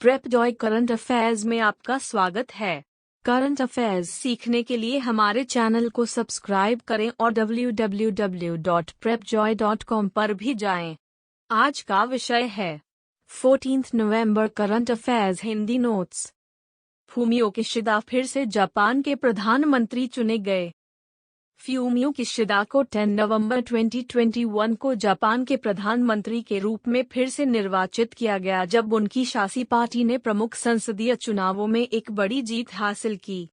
Prep Joy current affairs में आपका स्वागत है। करंट अफेयर्स सीखने के लिए हमारे चैनल को सब्सक्राइब करें और www.prepjoy.com पर भी जाएं। आज का विषय है 14 नवंबर current affairs Hindi notes. Fumio Kishida फिर से जापान के प्रधानमंत्री चुने गए। फ्यूमियो किशिदा को 10 नवंबर 2021 को जापान के प्रधानमंत्री के रूप में फिर से निर्वाचित किया गया जब उनकी शासी पार्टी ने प्रमुख संसदीय चुनावों में एक बड़ी जीत हासिल की।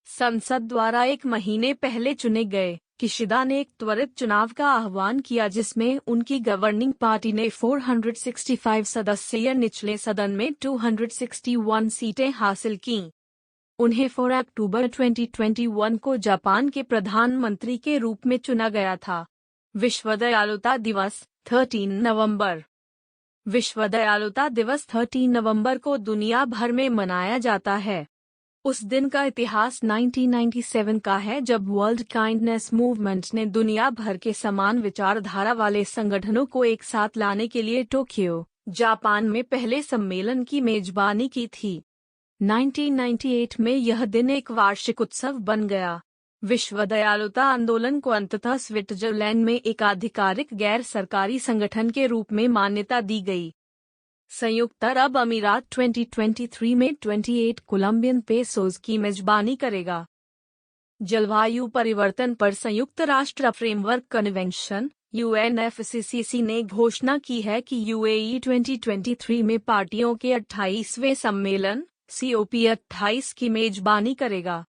संसद द्वारा एक महीने पहले चुने गए किशिदा ने एक त्वरित चुनाव का आह्वान किया जिसमें उनकी गवर्निंग पार्टी ने 465 सदस्यीय निचले सदन में 261 सीटें हासिल कीं। उन्हें 4 अक्टूबर 2021 को जापान के प्रधानमंत्री के रूप में चुना गया था। विश्व दयालुता दिवस 13 नवंबर। विश्व दयालुता दिवस 13 नवंबर को दुनिया भर में मनाया जाता है। उस दिन का इतिहास 1997 का है जब वर्ल्ड काइंडनेस मूवमेंट ने दुनिया भर के समान विचारधारा वाले संगठनों को एक साथ लाने के लिए टोक्यो, जापान में पहले सम्मेलन की मेजबानी की थी। 1998 में यह दिन एक वार्षिक उत्सव बन गया। विश्व दयालुता आंदोलन को अंततः स्विट्जरलैंड में एक आधिकारिक गैर सरकारी संगठन के रूप में मान्यता दी गई। संयुक्त अरब अमीरात 2023 में 28 कोलंबियन पेसोस की मेजबानी करेगा। जलवायु परिवर्तन पर संयुक्त राष्ट्र फ्रेमवर्क कन्वेंशन UNFCCC ने घोषणा की है कि UAE 2023 में पार्टियों के 28वें सम्मेलन COP28 की मेजबानी करेगा।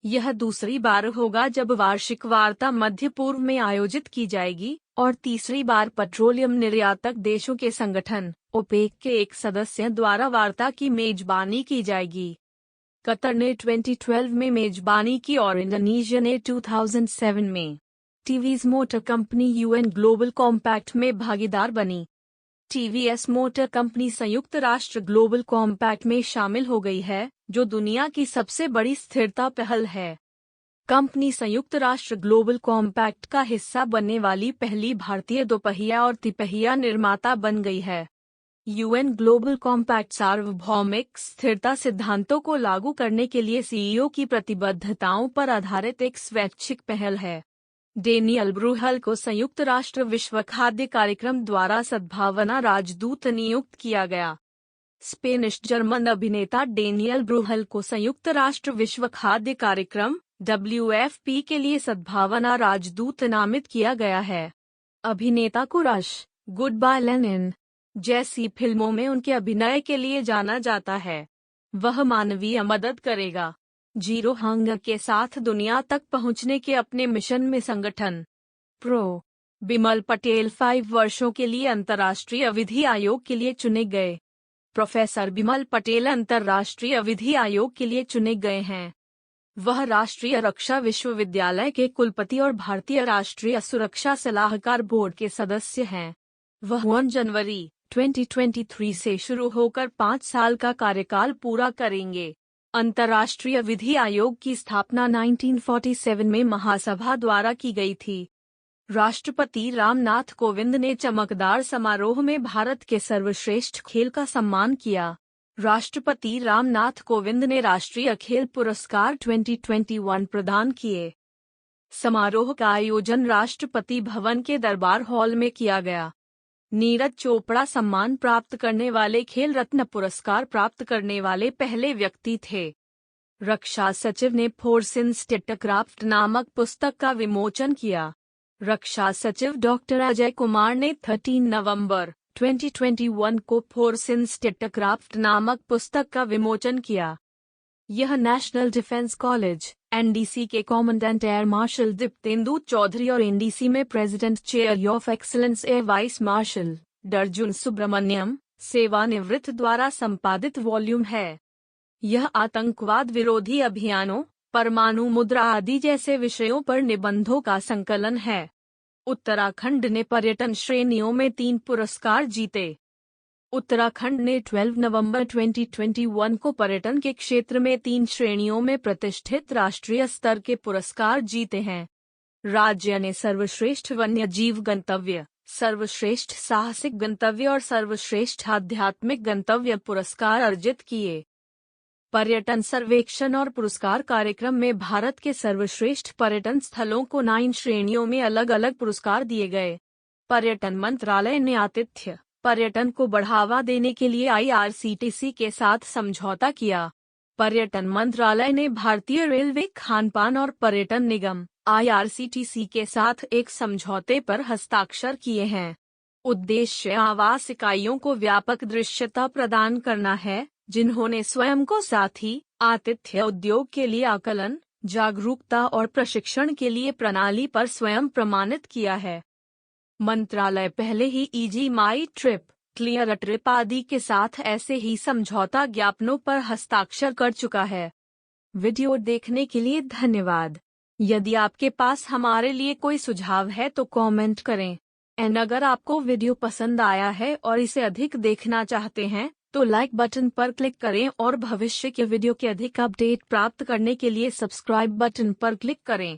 यह दूसरी बार होगा जब वार्षिक वार्ता मध्य पूर्व में आयोजित की जाएगी और तीसरी बार पेट्रोलियम निर्यातक देशों के संगठन ओपेक के एक सदस्य द्वारा वार्ता की मेजबानी की जाएगी। कतर ने 2012 में मेजबानी की और इंडोनेशिया ने 2007 में। TVS motor company UN global compact में भागीदार बनी। टीवीएस मोटर कंपनी संयुक्त राष्ट्र ग्लोबल कॉम्पैक्ट में शामिल हो गई है, जो दुनिया की सबसे बड़ी स्थिरता पहल है। कंपनी संयुक्त राष्ट्र ग्लोबल कॉम्पैक्ट का हिस्सा बनने वाली पहली भारतीय दोपहिया और तिपहिया निर्माता बन गई है। UN ग्लोबल कॉम्पैक्ट सार्वभौमिक स्थिरता सिद्धांतों को लागू करने के लिए CEO की प्रतिबद्धताओं पर आधारित एक स्वैच्छिक पहल है। डेनियल ब्रूहल को संयुक्त राष्ट्र विश्व खाद्य कार्यक्रम द्वारा सद्भावना राजदूत नियुक्त किया गया। स्पेनिश जर्मन अभिनेता डेनियल ब्रूहल को संयुक्त राष्ट्र विश्व खाद्य कार्यक्रम WFP के लिए सद्भावना राजदूत नामित किया गया है। अभिनेता को रश, गुड बाय लेनिन जैसी फिल्मों में उनके अभिनय के लिए जाना जाता है। वह मानवीय मदद करेगा। जीरो हंगर के साथ दुनिया तक पहुंचने के अपने मिशन में संगठन प्रो। बिमल पटेल 5 वर्षों के लिए अंतर्राष्ट्रीय विधि आयोग के लिए चुने गए। प्रोफेसर बिमल पटेल अंतर्राष्ट्रीय विधि आयोग के लिए चुने गए हैं। वह राष्ट्रीय रक्षा विश्वविद्यालय के कुलपति और भारतीय राष्ट्रीय सुरक्षा सलाहकार बोर्ड के सदस्य हैं। वह 1 जनवरी 2023 से शुरू होकर 5 साल का कार्यकाल पूरा करेंगे। अंतर्राष्ट्रीय विधि आयोग की स्थापना 1947 में महासभा द्वारा की गई थी। राष्ट्रपति रामनाथ कोविंद ने चमकदार समारोह में भारत के सर्वश्रेष्ठ खेल का सम्मान किया। राष्ट्रपति रामनाथ कोविंद ने राष्ट्रीय खेल पुरस्कार 2021 प्रदान किए। समारोह का आयोजन राष्ट्रपति भवन के दरबार हॉल में किया गया। नीरज चोपड़ा सम्मान प्राप्त करने वाले खेल रत्न पुरस्कार प्राप्त करने वाले पहले व्यक्ति थे। रक्षा सचिव ने फोर्स इन स्टेटक्राफ्ट नामक पुस्तक का विमोचन किया। रक्षा सचिव डॉक्टर अजय कुमार ने 13 नवंबर 2021 को फोर्स इन स्टेटक्राफ्ट नामक पुस्तक का विमोचन किया। यह नेशनल डिफेंस कॉलेज NDC के commandant air marshal Diptendu Chaudhary और NDC में president chair of excellence air vice marshal Arjun Subramaniam सेवानिवृत्त द्वारा संपादित वॉल्यूम है। यह आतंकवाद विरोधी अभियानों, परमाणु मुद्रा आदि जैसे विषयों पर निबंधों का संकलन है। उत्तराखंड ने पर्यटन श्रेणियों में 3 पुरस्कार जीते। उत्तराखंड ने 12 नवंबर 2021 को पर्यटन के क्षेत्र में 3 श्रेणियों में प्रतिष्ठित राष्ट्रीय स्तर के पुरस्कार जीते हैं। राज्य ने सर्वश्रेष्ठ वन्य जीव गंतव्य, सर्वश्रेष्ठ साहसिक गंतव्य और सर्वश्रेष्ठ आध्यात्मिक गंतव्य पुरस्कार अर्जित किए। पर्यटन सर्वेक्षण और पुरस्कार कार्यक्रम में भारत के सर्वश्रेष्ठ पर्यटन स्थलों को 9 श्रेणियों में अलग अलग पुरस्कार दिए गए। पर्यटन मंत्रालय ने आतिथ्य पर्यटन को बढ़ावा देने के लिए IRCTC के साथ समझौता किया। पर्यटन मंत्रालय ने भारतीय रेलवे, खानपान और पर्यटन निगम IRCTC के साथ एक समझौते पर हस्ताक्षर किए हैं। उद्देश्य आवास इकाइयों को व्यापक दृश्यता प्रदान करना है, जिन्होंने स्वयं को साथ ही आतिथ्य उद्योग के लिए आकलन, जागरूकता और प्रशिक्षण के लिए प्रणाली पर स्वयं प्रमाणित किया है। मंत्रालय पहले ही EG माई ट्रिप, क्लियर ट्रिप आदि के साथ ऐसे ही समझौता ज्ञापनों पर हस्ताक्षर कर चुका है। वीडियो देखने के लिए धन्यवाद। यदि आपके पास हमारे लिए कोई सुझाव है तो कमेंट करें। अगर आपको वीडियो पसंद आया है और इसे अधिक देखना चाहते हैं तो लाइक बटन पर क्लिक करें और भविष्य के वीडियो के अधिक अपडेट प्राप्त करने के लिए सब्सक्राइब बटन पर क्लिक करें।